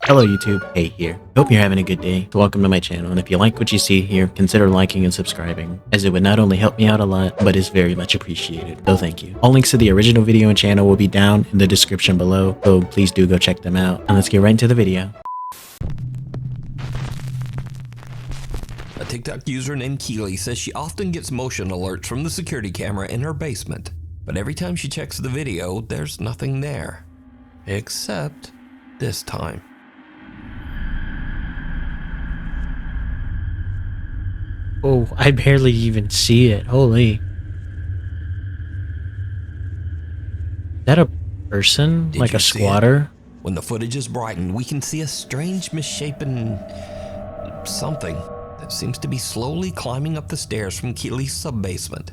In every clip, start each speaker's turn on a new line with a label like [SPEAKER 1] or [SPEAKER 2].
[SPEAKER 1] Hello YouTube, Hey here. Hope you're having a good day. So welcome to my channel, and if you like what you see here, consider liking and subscribing, as it would not only help me out a lot, but is very much appreciated. So thank you. All links to the original video and channel will be down in the description below, so please do go check them out. And let's get right into the video.
[SPEAKER 2] A TikTok user named Keely says she often gets motion alerts from the security camera in her basement, but every time she checks the video, there's nothing there. Except this time.
[SPEAKER 1] Oh, I barely even see it. Holy. Is that a person?
[SPEAKER 2] Did
[SPEAKER 1] like
[SPEAKER 2] you
[SPEAKER 1] a
[SPEAKER 2] see
[SPEAKER 1] squatter?
[SPEAKER 2] When the footage is brightened, we can see a strange misshapen something that seems to be slowly climbing up the stairs from Keely's sub-basement.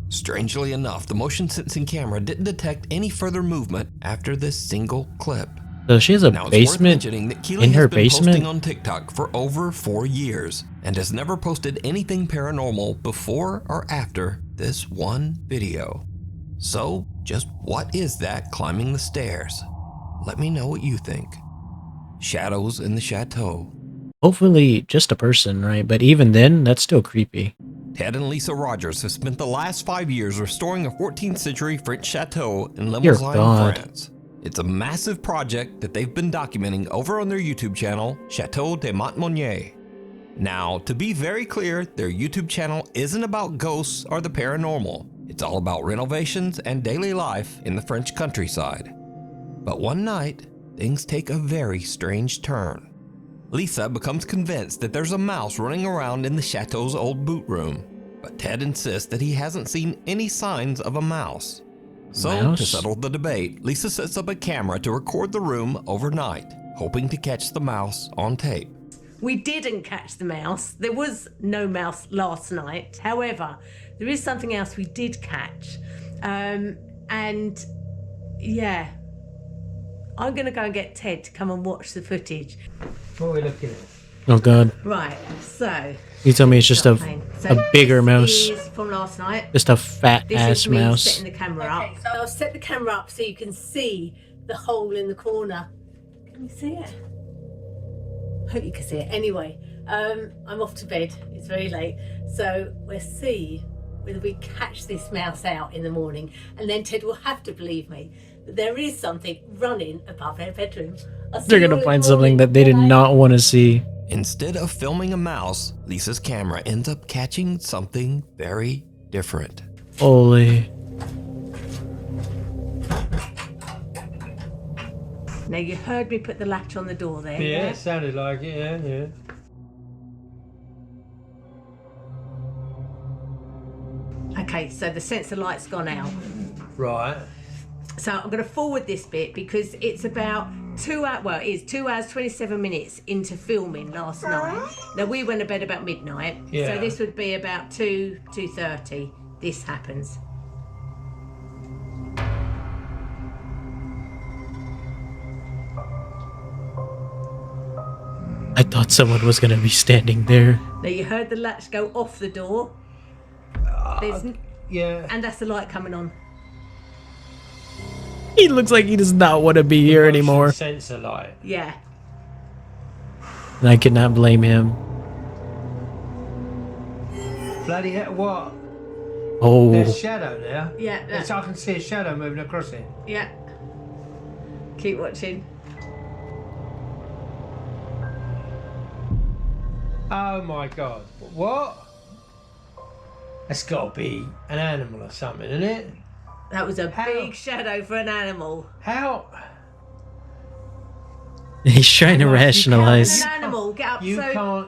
[SPEAKER 2] Strangely enough, the motion sensing camera didn't detect any further movement after this single clip.
[SPEAKER 1] So she has a
[SPEAKER 2] Now, it's worth
[SPEAKER 1] basement
[SPEAKER 2] mentioning that Keely
[SPEAKER 1] in her
[SPEAKER 2] has been
[SPEAKER 1] basement?
[SPEAKER 2] posting on TikTok for over 4 years and has never posted anything paranormal before or after this one video. So, just what is that climbing the stairs? Let me know what you think. Shadows in the chateau.
[SPEAKER 1] Hopefully just a person, right? But even then, that's still creepy.
[SPEAKER 2] Ted and Lisa Rogers have spent the last 5 years restoring a 14th century French chateau in
[SPEAKER 1] Dear
[SPEAKER 2] Limousin,
[SPEAKER 1] God.
[SPEAKER 2] France. It's a massive project that they've been documenting over on their YouTube channel, Chateau de Montmonier. Now, to be very clear, their YouTube channel isn't about ghosts or the paranormal. It's all about renovations and daily life in the French countryside. But one night, things take a very strange turn. Lisa becomes convinced that there's a mouse running around in the chateau's old boot room, but Ted insists that he hasn't seen any signs of a mouse. So,
[SPEAKER 1] Mouse?
[SPEAKER 2] to settle the debate, Lisa sets up a camera to record the room overnight, hoping to catch the mouse on tape.
[SPEAKER 3] We didn't catch the mouse. There was no mouse last night. However, there is something else we did catch. And yeah, I'm going to go and get Ted to come and watch the footage.
[SPEAKER 4] What are we looking at?
[SPEAKER 1] Oh god.
[SPEAKER 3] Right, so...
[SPEAKER 1] You tell me it's just a bigger mouse.
[SPEAKER 3] This is from last night.
[SPEAKER 1] Just a fat
[SPEAKER 3] This
[SPEAKER 1] ass
[SPEAKER 3] is me
[SPEAKER 1] mouse.
[SPEAKER 3] setting the camera up. So I'll set the camera up so you can see the hole in the corner. Can you see it? Hope you can see it. Anyway, I'm off to bed. It's very late. So we'll see whether we catch this mouse out in the morning. And then Ted will have to believe me that there is something running above their bedroom.
[SPEAKER 1] They're gonna find something that they did not want to see.
[SPEAKER 2] Instead of filming a mouse, Lisa's camera ends up catching something very different.
[SPEAKER 1] Holy.
[SPEAKER 3] Now you heard me put the latch on the door there.
[SPEAKER 4] Yeah, it sounded like it, yeah.
[SPEAKER 3] Okay, so the sensor light's gone out.
[SPEAKER 4] Right.
[SPEAKER 3] So I'm going to forward this bit because it's about 2 hours, well, it is 2 hours, 27 minutes into filming last night. Now, we went to bed about midnight,
[SPEAKER 4] Yeah.
[SPEAKER 3] so this would be about 2:30. This happens.
[SPEAKER 1] I thought someone was gonna be standing there.
[SPEAKER 3] Now, you heard the latch go off the door.
[SPEAKER 4] Yeah.
[SPEAKER 3] And that's the light coming on.
[SPEAKER 1] He looks like he does not want to be here anymore.
[SPEAKER 4] Sensor light.
[SPEAKER 3] Yeah.
[SPEAKER 1] And I could not blame him.
[SPEAKER 4] Bloody hell, what?
[SPEAKER 1] Oh.
[SPEAKER 4] There's shadow there.
[SPEAKER 3] Yeah.
[SPEAKER 4] Yes, I can see a shadow moving across it.
[SPEAKER 3] Yeah. Keep watching.
[SPEAKER 4] Oh my god. What? That's got to be an animal or something, isn't it?
[SPEAKER 3] That was a
[SPEAKER 4] How?
[SPEAKER 3] big shadow for an animal.
[SPEAKER 4] How?
[SPEAKER 1] He's trying to
[SPEAKER 4] Hang on, you
[SPEAKER 1] rationalize.
[SPEAKER 3] An animal, get up.
[SPEAKER 4] You
[SPEAKER 3] So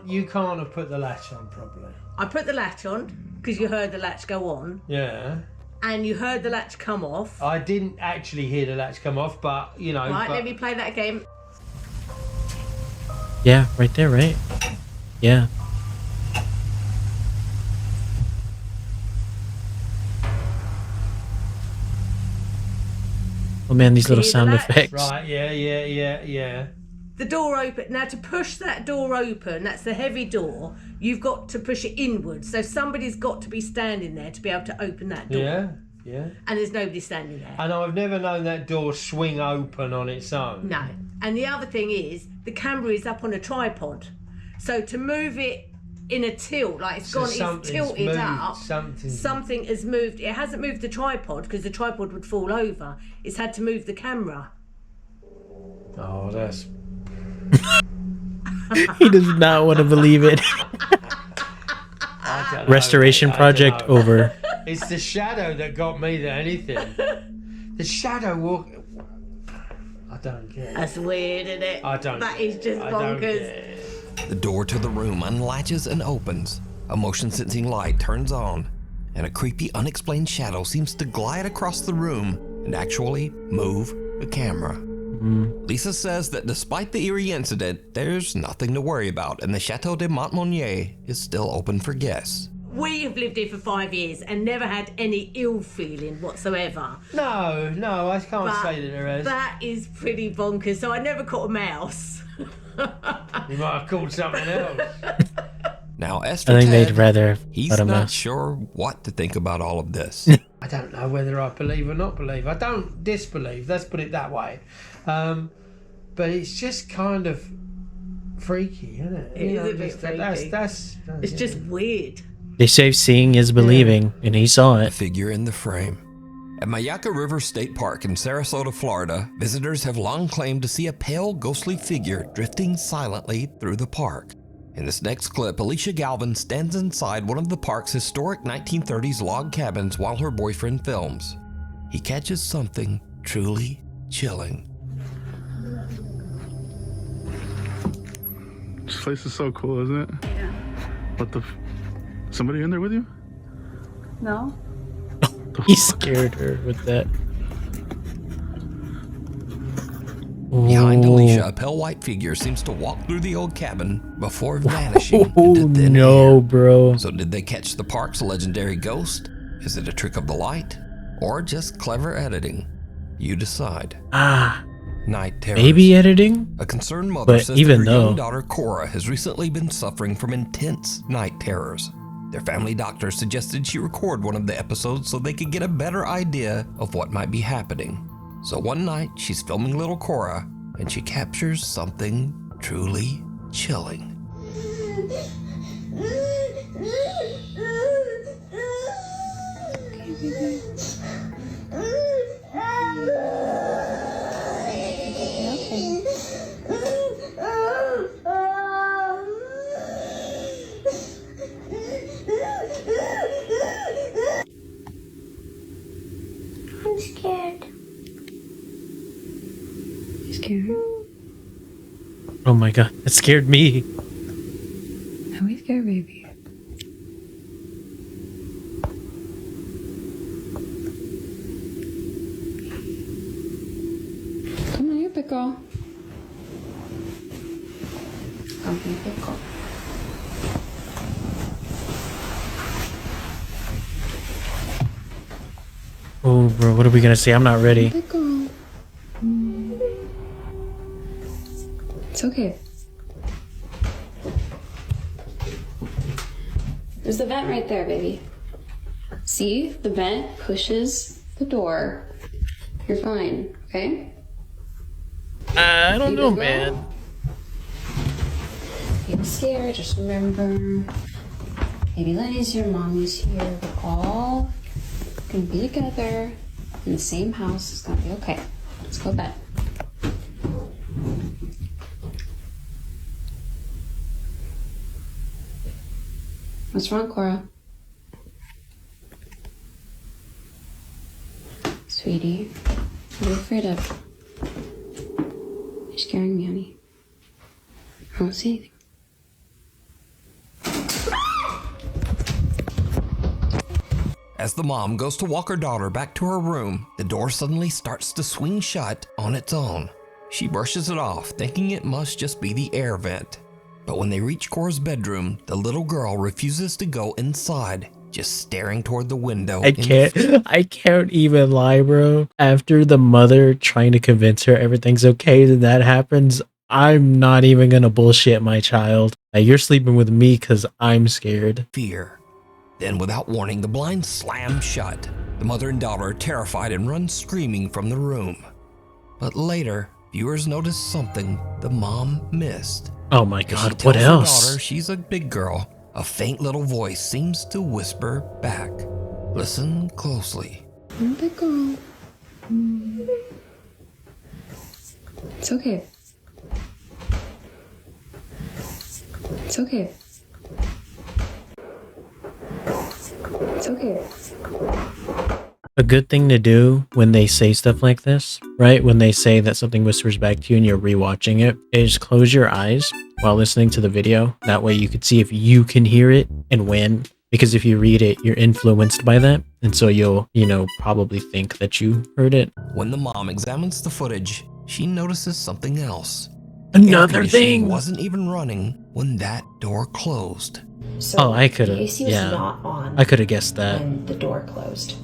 [SPEAKER 4] can't have put the latch on properly.
[SPEAKER 3] I put the latch on because you heard the latch go on.
[SPEAKER 4] Yeah.
[SPEAKER 3] And you heard the latch come off.
[SPEAKER 4] I didn't actually hear the latch come off, but you know.
[SPEAKER 3] Right,
[SPEAKER 4] but
[SPEAKER 3] let me play that again.
[SPEAKER 1] Yeah, right there, right? Yeah. Oh man, these little
[SPEAKER 3] See the
[SPEAKER 1] sound
[SPEAKER 3] latch?
[SPEAKER 1] effects.
[SPEAKER 4] Right, yeah.
[SPEAKER 3] The door open. Now to push that door open, that's the heavy door, you've got to push it inwards. So somebody's got to be standing there to be able to open that door.
[SPEAKER 4] Yeah. Yeah.
[SPEAKER 3] And there's nobody standing there.
[SPEAKER 4] And I've never known that door swing open on its own.
[SPEAKER 3] No. And the other thing is, the camera is up on a tripod. So to move it in a tilt, like it's tilted
[SPEAKER 4] moved,
[SPEAKER 3] up,
[SPEAKER 4] something
[SPEAKER 3] has moved. It hasn't moved the tripod because the tripod would fall over. It's had to move the camera.
[SPEAKER 4] Oh, that's...
[SPEAKER 1] He does not want to believe it. Restoration project over.
[SPEAKER 4] It's the shadow that got me than anything. The shadow walk... I don't get it.
[SPEAKER 3] That's weird, isn't it?
[SPEAKER 4] I don't
[SPEAKER 3] That
[SPEAKER 4] get
[SPEAKER 3] is just
[SPEAKER 4] it. I don't get
[SPEAKER 3] bonkers.
[SPEAKER 4] it.
[SPEAKER 2] The door to the room unlatches and opens. A motion sensing light turns on, and a creepy, unexplained shadow seems to glide across the room and actually move the camera. Lisa says that despite the eerie incident, there's nothing to worry about, and the Chateau de Montmagny is still open for guests.
[SPEAKER 3] We have lived here for 5 years and never had any ill feeling whatsoever.
[SPEAKER 4] No, I can't
[SPEAKER 3] But
[SPEAKER 4] say that there is.
[SPEAKER 3] that is pretty bonkers. So I never caught a mouse.
[SPEAKER 4] You might have called something else.
[SPEAKER 2] Now, Esther
[SPEAKER 1] I think
[SPEAKER 2] Ted,
[SPEAKER 1] they'd rather
[SPEAKER 2] he's
[SPEAKER 1] let him
[SPEAKER 2] not
[SPEAKER 1] know.
[SPEAKER 2] sure what to think about all of this.
[SPEAKER 4] I don't know whether I believe or not believe. I don't disbelieve, let's put it that way. But it's just kind of freaky, isn't it?
[SPEAKER 3] It is a bit freaky. It's just weird.
[SPEAKER 1] They say seeing is believing, and he saw it.
[SPEAKER 2] Figure in the frame. At Mayaka River State Park in Sarasota, Florida, visitors have long claimed to see a pale, ghostly figure drifting silently through the park. In this next clip, Alicia Galvin stands inside one of the park's historic 1930s log cabins while her boyfriend films. He catches something truly chilling.
[SPEAKER 5] This place is so cool, isn't it?
[SPEAKER 6] Yeah.
[SPEAKER 5] What the somebody in there with you?
[SPEAKER 6] No?
[SPEAKER 1] He scared her with that.
[SPEAKER 2] Behind
[SPEAKER 1] Ooh.
[SPEAKER 2] Alicia, a pale white figure seems to walk through the old cabin before vanishing
[SPEAKER 1] Oh,
[SPEAKER 2] into thin
[SPEAKER 1] no,
[SPEAKER 2] air.
[SPEAKER 1] bro.
[SPEAKER 2] So did they catch the park's legendary ghost? Is it a trick of the light? Or just clever editing? You decide.
[SPEAKER 1] Ah,
[SPEAKER 2] Night terrors.
[SPEAKER 1] maybe editing?
[SPEAKER 2] A concerned mother
[SPEAKER 1] But
[SPEAKER 2] says
[SPEAKER 1] even
[SPEAKER 2] that her young
[SPEAKER 1] though-
[SPEAKER 2] daughter Cora has recently been suffering from intense night terrors. Their family doctor suggested she record one of the episodes so they could get a better idea of what might be happening. So one night, she's filming little Cora, and she captures something truly chilling.
[SPEAKER 6] I'm scared. You scared?
[SPEAKER 1] Oh my god, it scared me.
[SPEAKER 6] Are we scared, baby? Come on, you pickle. Come here, pickle.
[SPEAKER 1] Oh, bro, what are we gonna say? I'm not ready.
[SPEAKER 6] Pickle. It's okay. There's the vent right there, baby. See? The vent pushes the door. You're fine, okay?
[SPEAKER 1] I don't
[SPEAKER 6] You
[SPEAKER 1] know,
[SPEAKER 6] good, girl?
[SPEAKER 1] man.
[SPEAKER 6] Don't be scared. Just remember, baby Lenny's here, mommy's here. We're all gonna be together in the same house. It's gonna be okay. Let's go to bed. What's wrong, Cora? Sweetie, what are you afraid of? You're scaring me, honey. I don't see anything.
[SPEAKER 2] As the mom goes to walk her daughter back to her room, the door suddenly starts to swing shut on its own. She brushes it off, thinking it must just be the air vent. But when they reach Cora's bedroom, the little girl refuses to go inside, just staring toward the window.
[SPEAKER 1] I can't even lie, bro. After the mother trying to convince her everything's okay, then that happens. I'm not even gonna bullshit my child. Like, you're sleeping with me because I'm scared.
[SPEAKER 2] Fear. Then, without warning, the blinds slam shut. The mother and daughter are terrified and run screaming from the room. But later, viewers notice something the mom missed.
[SPEAKER 1] Oh my
[SPEAKER 2] As she
[SPEAKER 1] god, what
[SPEAKER 2] tells her
[SPEAKER 1] else?
[SPEAKER 2] daughter she's a big girl, a faint little voice seems to whisper back. Listen closely.
[SPEAKER 6] I'm a big girl. It's okay. It's okay. It's okay.
[SPEAKER 1] A good thing to do when they say stuff like this, right? When they say that something whispers back to you and you're rewatching it, is close your eyes while listening to the video. That way you could see if you can hear it and when. Because if you read it, you're influenced by that. And so you'll, probably think that you heard it.
[SPEAKER 2] When the mom examines the footage, she notices something else.
[SPEAKER 1] Another
[SPEAKER 2] Air conditioning
[SPEAKER 1] thing!
[SPEAKER 2] wasn't even running when that door closed.
[SPEAKER 6] So
[SPEAKER 1] Oh, I could've-
[SPEAKER 6] the AC was
[SPEAKER 1] yeah.
[SPEAKER 6] not on
[SPEAKER 1] I could have guessed that.
[SPEAKER 6] when the door closed.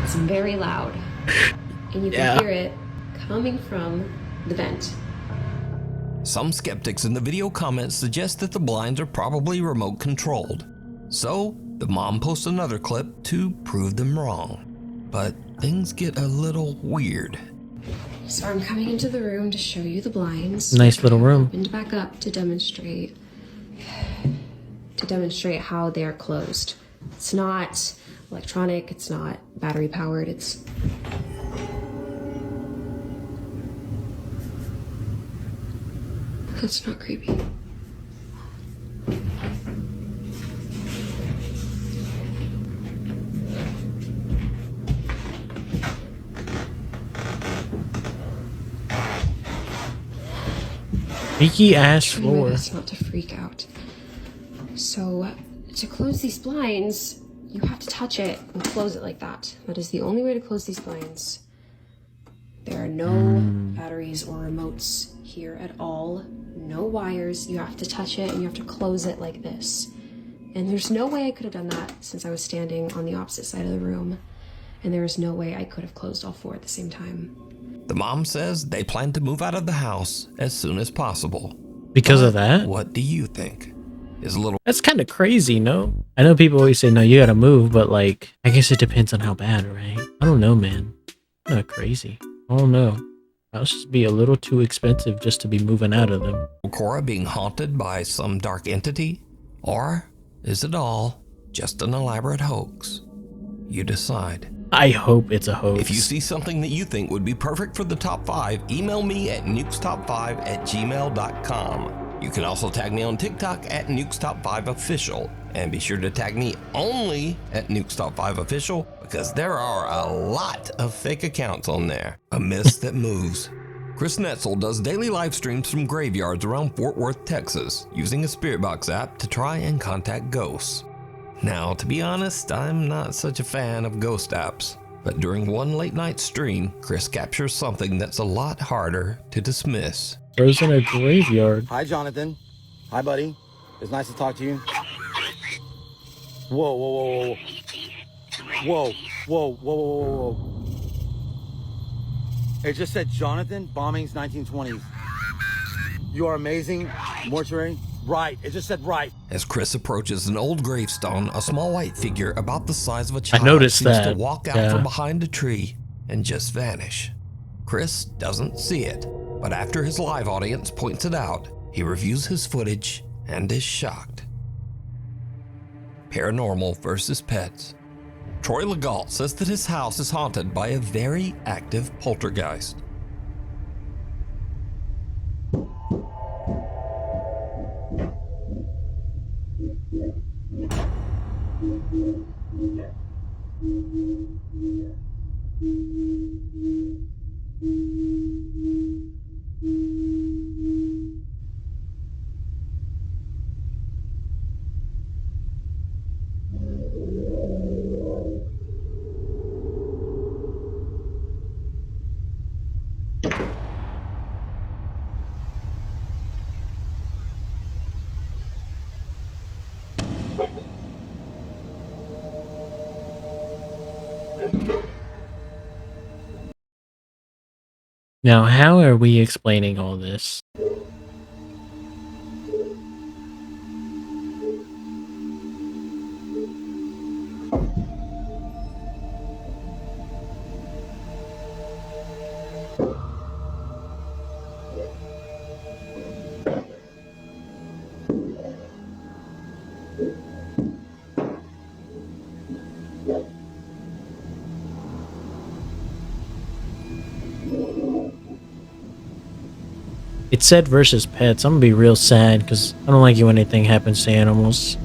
[SPEAKER 6] It's very loud, and you can
[SPEAKER 1] Yeah.
[SPEAKER 6] hear it coming from the vent.
[SPEAKER 2] Some skeptics in the video comments suggest that the blinds are probably remote controlled. So, the mom posts another clip to prove them wrong. But things get a little weird.
[SPEAKER 6] So I'm coming into the room to show you the blinds.
[SPEAKER 1] Nice little room.
[SPEAKER 6] Opened back up to demonstrate how they're closed. It's not electronic, it's not battery powered, That's not creepy.
[SPEAKER 1] Freaky ass
[SPEAKER 6] Try my
[SPEAKER 1] floor.
[SPEAKER 6] best not to freak out. So, to close these blinds, you have to touch it and close it like that. That is the only way to close these blinds. There are no batteries or remotes here at all. No wires. You have to touch it and you have to close it like this. And there's no way I could have done that since I was standing on the opposite side of the room. And there is no way I could have closed all four at the same time.
[SPEAKER 2] The mom says they plan to move out of the house as soon as possible.
[SPEAKER 1] Because of that?
[SPEAKER 2] What do you think? Is a little
[SPEAKER 1] That's kind of crazy, no? I know people always say, no, you gotta move, but like, I guess it depends on how bad, right? I don't know, man. I'm not crazy. I don't know. Houses just be a little too expensive just to be moving out of them.
[SPEAKER 2] Cora being haunted by some dark entity? Or is it all just an elaborate hoax? You decide.
[SPEAKER 1] I hope it's a hoax.
[SPEAKER 2] If you see something that you think would be perfect for the top 5, email me at nukestop5@gmail.com. You can also tag me on TikTok at nukestop5official, and be sure to tag me only at nukestop5official because there are a lot of fake accounts on there. A mist that moves. Chris Netzel does daily live streams from graveyards around Fort Worth, Texas, using a Spirit Box app to try and contact ghosts. Now, to be honest, I'm not such a fan of ghost apps, but during one late night stream, Chris captures something that's a lot harder to dismiss.
[SPEAKER 1] Bro's in a graveyard.
[SPEAKER 7] Hi, Jonathan. Hi, buddy. It's nice to talk to you. Whoa, whoa, whoa, whoa. Whoa, whoa, whoa, whoa, whoa. It just said Jonathan, bombings 1920s. You are amazing. Mortuary. Right. It just said right.
[SPEAKER 2] As Chris approaches an old gravestone, a small white figure about the size of a child
[SPEAKER 1] noticed
[SPEAKER 2] seems to
[SPEAKER 1] that,
[SPEAKER 2] walk out
[SPEAKER 1] yeah.
[SPEAKER 2] from behind a tree and just vanish. Chris doesn't see it, but after his live audience points it out, he reviews his footage and is shocked. Paranormal versus pets. Troy Legault says that his house is haunted by a very active poltergeist.
[SPEAKER 1] Now, how are we explaining all this? It said versus pets. I'm gonna be real sad because I don't like it when anything happens to animals.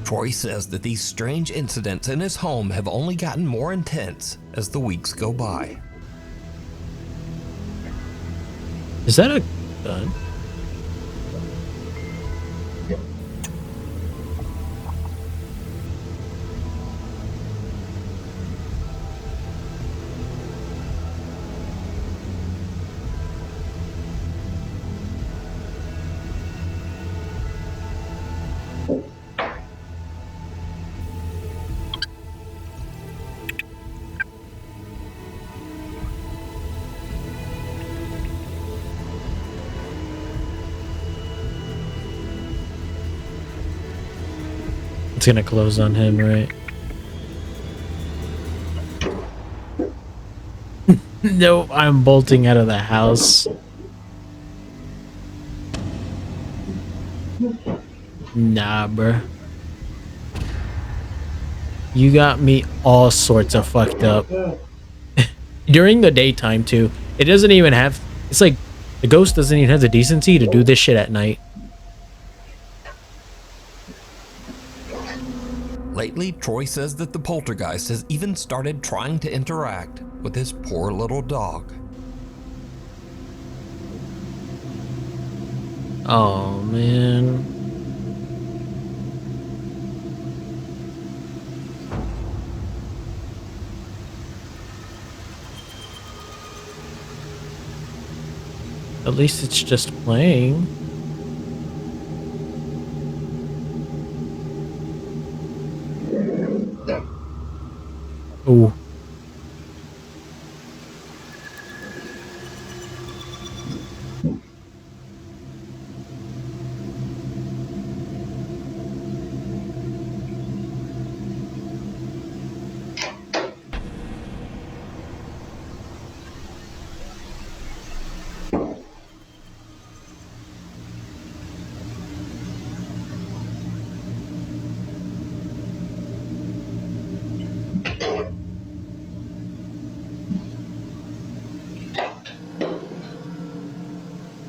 [SPEAKER 2] Troy says that these strange incidents in his home have only gotten more intense as the weeks go by.
[SPEAKER 1] Is that a gun? It's gonna close on him, right? No, I'm bolting out of the house. Nah, bruh. You got me all sorts of fucked up. During the daytime, too. It doesn't even have... It's like, the ghost doesn't even have the decency to do this shit at night.
[SPEAKER 2] Lately, Troy says that the poltergeist has even started trying to interact with his poor little dog.
[SPEAKER 1] Oh, man. At least it's just playing. Ooh.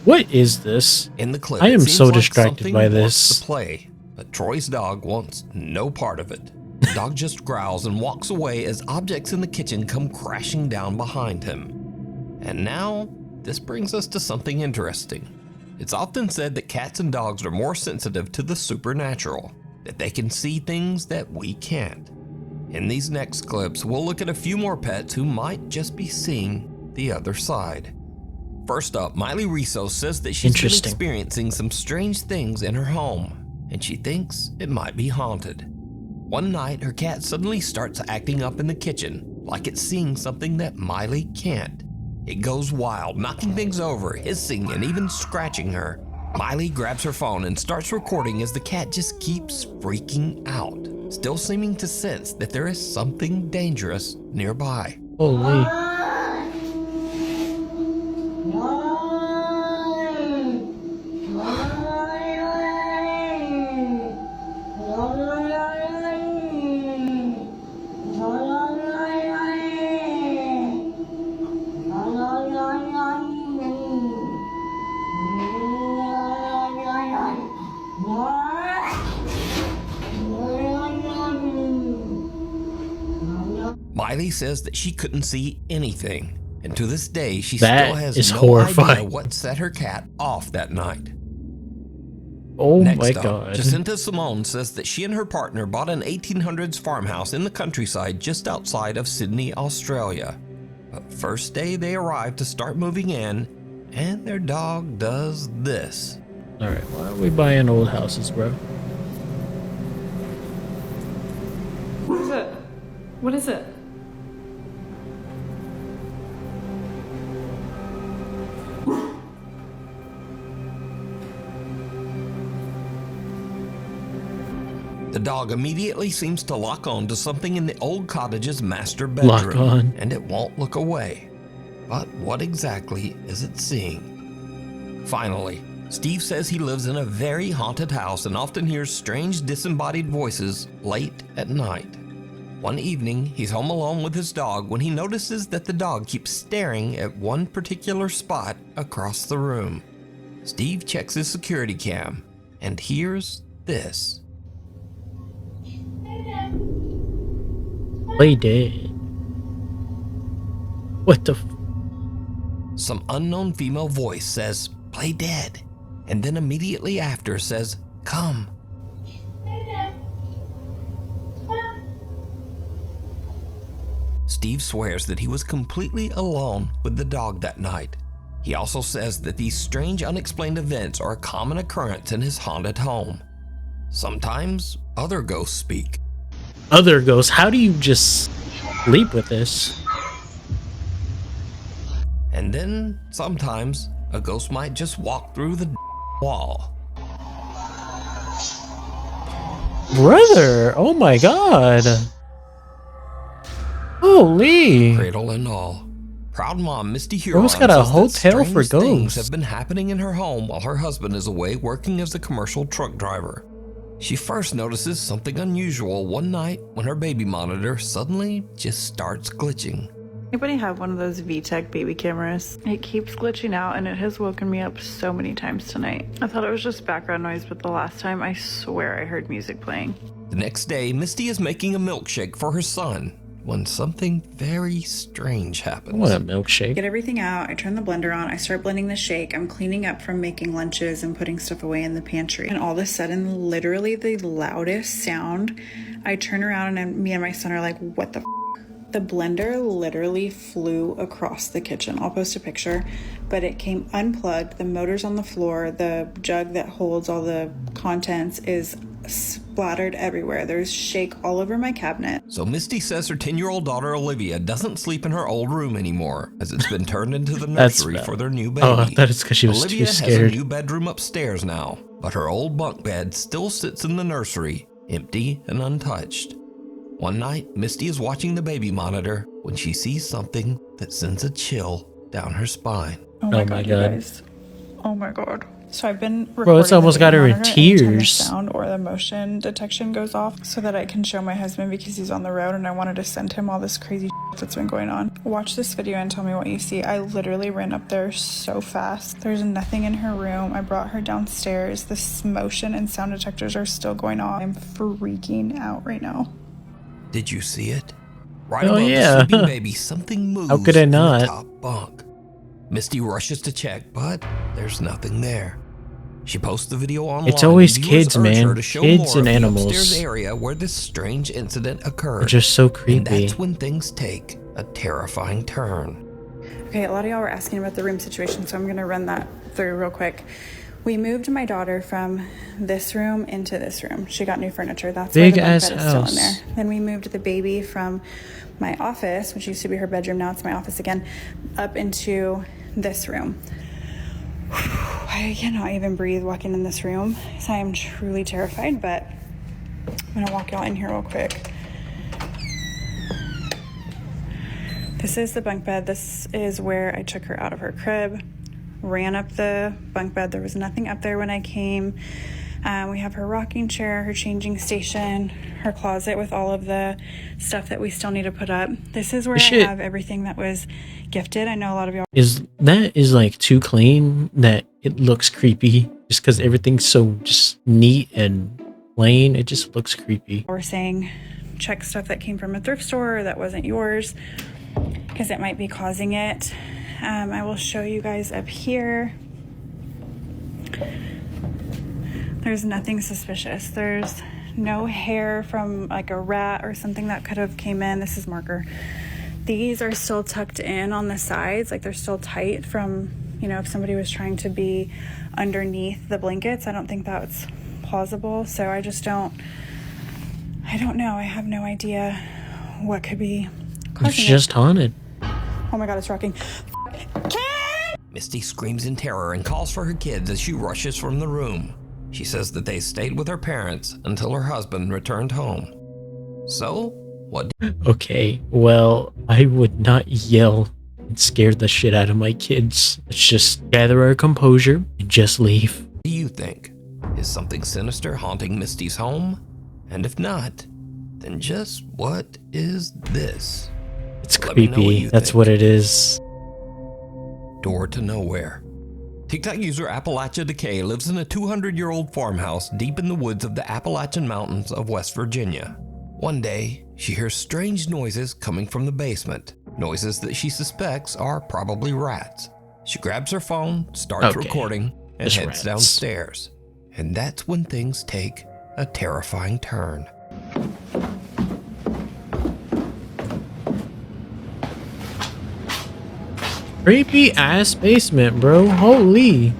[SPEAKER 1] What is this?
[SPEAKER 2] In the clip,
[SPEAKER 1] I am
[SPEAKER 2] it seems
[SPEAKER 1] so
[SPEAKER 2] like
[SPEAKER 1] distracted
[SPEAKER 2] something
[SPEAKER 1] by
[SPEAKER 2] wants
[SPEAKER 1] this.
[SPEAKER 2] to play, but Troy's dog wants no part of it. The dog just growls and walks away as objects in the kitchen come crashing down behind him. And now, this brings us to something interesting. It's often said that cats and dogs are more sensitive to the supernatural, that they can see things that we can't. In these next clips, we'll look at a few more pets who might just be seeing the other side. First up, Miley Riso says that she's been experiencing some strange things in her home, and she thinks it might be haunted. One night, her cat suddenly starts acting up in the kitchen, like it's seeing something that Miley can't. It goes wild, knocking things over, hissing, and even scratching her. Miley grabs her phone and starts recording as the cat just keeps freaking out, still seeming to sense that there is something dangerous nearby.
[SPEAKER 1] Holy.
[SPEAKER 2] Miley says that she couldn't see anything, and to this day she
[SPEAKER 1] That
[SPEAKER 2] still has
[SPEAKER 1] is
[SPEAKER 2] no
[SPEAKER 1] horrifying.
[SPEAKER 2] idea what set her cat off that night.
[SPEAKER 1] Oh
[SPEAKER 2] Next
[SPEAKER 1] my
[SPEAKER 2] up,
[SPEAKER 1] god.
[SPEAKER 2] Jacinta Simone says that she and her partner bought an 1800s farmhouse in the countryside just outside of Sydney, Australia. But first day they arrived to start moving in, and their dog does this.
[SPEAKER 1] Alright, why are we buying old houses, bro?
[SPEAKER 8] What is it? What is it?
[SPEAKER 2] The dog immediately seems to lock on to something in the old cottage's master bedroom.
[SPEAKER 1] Lock on.
[SPEAKER 2] And it won't look away. But what exactly is it seeing? Finally, Steve says he lives in a very haunted house and often hears strange disembodied voices late at night. One evening, he's home alone with his dog when he notices that the dog keeps staring at one particular spot across the room. Steve checks his security cam and hears this.
[SPEAKER 1] Play dead. What the
[SPEAKER 2] Some unknown female voice says, "Play dead," and then immediately after says, "Come." Steve swears that he was completely alone with the dog that night. He also says that these strange unexplained events are a common occurrence in his haunted home. Sometimes other ghosts speak.
[SPEAKER 1] Other ghosts? How do you just sleep with this?
[SPEAKER 2] And then sometimes a ghost might just walk through the wall.
[SPEAKER 1] Brother, oh my god. Holy.
[SPEAKER 2] Cradle and all. Proud mom Misty Huron
[SPEAKER 1] Bro's got a
[SPEAKER 2] says that
[SPEAKER 1] hotel for
[SPEAKER 2] strange things
[SPEAKER 1] ghosts.
[SPEAKER 2] have been happening in her home while her husband is away working as a commercial truck driver. She first notices something unusual one night when her baby monitor suddenly just starts glitching.
[SPEAKER 8] Anybody have one of those VTech baby cameras? It keeps glitching out and it has woken me up so many times tonight. I thought it was just background noise, but the last time I swear I heard music playing.
[SPEAKER 2] The next day, Misty is making a milkshake for her son when something very strange happens.
[SPEAKER 1] I want a milkshake.
[SPEAKER 9] Get everything out, I turn the blender on, I start blending the shake, I'm cleaning up from making lunches and putting stuff away in the pantry. And all of a sudden, literally the loudest sound, I turn around and me and my son are like, what the f***? The blender literally flew across the kitchen. I'll post a picture, but it came unplugged. The motor's on the floor. The jug that holds all the contents is splattered everywhere. There's shake all over my cabinet.
[SPEAKER 2] So Misty says her 10-year-old daughter Olivia doesn't sleep in her old room anymore, as it's been turned into the nursery for their new baby.
[SPEAKER 1] Oh, I thought it's because she was
[SPEAKER 2] Olivia
[SPEAKER 1] too
[SPEAKER 2] has a
[SPEAKER 1] scared.
[SPEAKER 2] new bedroom upstairs now, but her old bunk bed still sits in the nursery, empty and untouched. One night, Misty is watching the baby monitor when she sees something that sends a chill down her spine.
[SPEAKER 9] Oh my god, you guys. Oh my god. So I've been recording.
[SPEAKER 1] Bro, it's almost got her in
[SPEAKER 9] anytime the
[SPEAKER 1] tears.
[SPEAKER 9] sound or the motion detection goes off so that I can show my husband because he's on the road and I wanted to send him all this crazy that's been going on. Watch this video and tell me what you see. I literally ran up there so fast. There's nothing in her room. I brought her downstairs. This motion and sound detectors are still going on. I'm freaking out right now.
[SPEAKER 2] Did you see it? Right
[SPEAKER 1] Oh,
[SPEAKER 2] above
[SPEAKER 1] yeah.
[SPEAKER 2] the sleeping baby, something moves
[SPEAKER 1] How could I
[SPEAKER 2] in the
[SPEAKER 1] not?
[SPEAKER 2] top bunk. Misty rushes to check, but there's nothing there. She posts the video online.
[SPEAKER 1] It's always
[SPEAKER 2] and viewers
[SPEAKER 1] kids,
[SPEAKER 2] urge
[SPEAKER 1] man.
[SPEAKER 2] her to show
[SPEAKER 1] Kids
[SPEAKER 2] more
[SPEAKER 1] and
[SPEAKER 2] of the
[SPEAKER 1] animals.
[SPEAKER 2] upstairs area where this strange incident occurred.
[SPEAKER 1] They're just so
[SPEAKER 2] And
[SPEAKER 1] creepy.
[SPEAKER 2] that's when things take a terrifying turn.
[SPEAKER 9] Okay, a lot of y'all were asking about the room situation, so I'm gonna run that through real quick. We moved my daughter from this room into this room. She got new furniture. That's why the bunk
[SPEAKER 1] Big-ass
[SPEAKER 9] bed is still in
[SPEAKER 1] house.
[SPEAKER 9] there. Then we moved the baby from my office, which used to be her bedroom, now it's my office again, up into this room. I cannot even breathe walking in this room, so I am truly terrified, but I'm gonna walk y'all in here real quick. This is the bunk bed. This is where I took her out of her crib, ran up the bunk bed. There was nothing up there when I came. We have her rocking chair, her changing station, her closet with all of the stuff that we still need to put up. This is where I
[SPEAKER 1] Shit.
[SPEAKER 9] have everything that was gifted. I know a lot of y'all
[SPEAKER 1] Is like too clean that it looks creepy just because everything's so just neat and plain. It just looks creepy.
[SPEAKER 9] were saying check stuff that came from a thrift store or that wasn't yours because it might be causing it. I will show you guys up here. There's nothing suspicious. There's no hair from like a rat or something that could have came in. This is marker. These are still tucked in on the sides, like they're still tight from, you know, if somebody was trying to be underneath the blankets. I don't think that's plausible. So I don't know. I have no idea what could be causing
[SPEAKER 1] It's just haunted.
[SPEAKER 9] Oh my god, it's rocking.
[SPEAKER 2] Misty screams in terror and calls for her kids as she rushes from the room. She says that they stayed with her parents until her husband returned home. So, what
[SPEAKER 1] Okay, well, I would not yell and scare the shit out of my kids. Let's just gather our composure and just leave.
[SPEAKER 2] do you think? Is something sinister haunting Misty's home? And if not, then just what is this?
[SPEAKER 1] It's
[SPEAKER 2] Let me know what
[SPEAKER 1] creepy.
[SPEAKER 2] you
[SPEAKER 1] That's
[SPEAKER 2] think.
[SPEAKER 1] what it is.
[SPEAKER 2] Door to nowhere. TikTok user Appalachia Decay lives in a 200-year-old farmhouse deep in the woods of the Appalachian Mountains of West Virginia. One day, she hears strange noises coming from the basement, noises that she suspects are probably rats. She grabs her phone, starts
[SPEAKER 1] Okay,
[SPEAKER 2] recording, and
[SPEAKER 1] just
[SPEAKER 2] heads
[SPEAKER 1] rats.
[SPEAKER 2] downstairs. And that's when things take a terrifying turn.
[SPEAKER 1] Creepy ass basement, bro. Holy.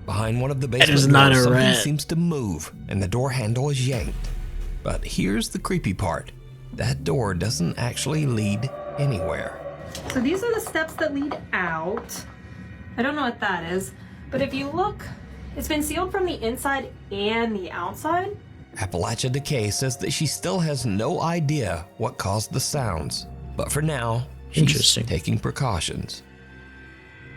[SPEAKER 2] Behind one of the
[SPEAKER 1] That is
[SPEAKER 2] basement
[SPEAKER 1] not
[SPEAKER 2] doors,
[SPEAKER 1] a
[SPEAKER 2] something
[SPEAKER 1] rat.
[SPEAKER 2] seems to move, and the door handle is yanked. But here's the creepy part. That door doesn't actually lead anywhere.
[SPEAKER 10] So these are the steps that lead out. I don't know what that is, but if you look, it's been sealed from the inside and the outside.
[SPEAKER 2] Appalachia Decay says that she still has no idea what caused the sounds, but for now, she's
[SPEAKER 1] Interesting.
[SPEAKER 2] taking precautions.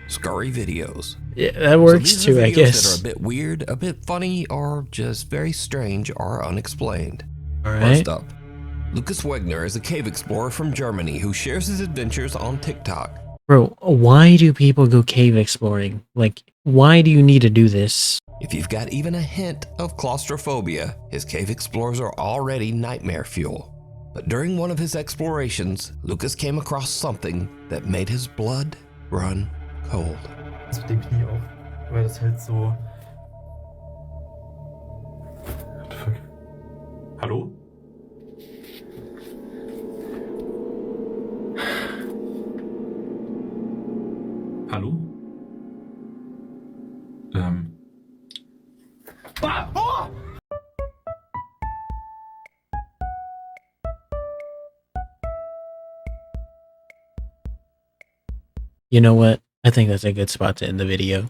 [SPEAKER 2] Scurry videos.
[SPEAKER 1] Yeah, that works
[SPEAKER 2] So these are
[SPEAKER 1] too, I
[SPEAKER 2] videos
[SPEAKER 1] guess.
[SPEAKER 2] that are a bit weird, a bit funny, or just very strange or unexplained.
[SPEAKER 1] Alright.
[SPEAKER 2] First up, Lucas Wegner is a cave explorer from Germany who shares his adventures on TikTok.
[SPEAKER 1] Bro, why do people go cave exploring? Like, why do you need to do this?
[SPEAKER 2] If you've got even a hint of claustrophobia, his cave explorers are already nightmare fuel. But during one of his explorations, Lucas came across something that made his blood run cold.
[SPEAKER 11] Das mit dem Knie auch, weil das halt so. What the fuck? Hallo? Hallo?
[SPEAKER 1] You know what? I think that's a good spot to end the video.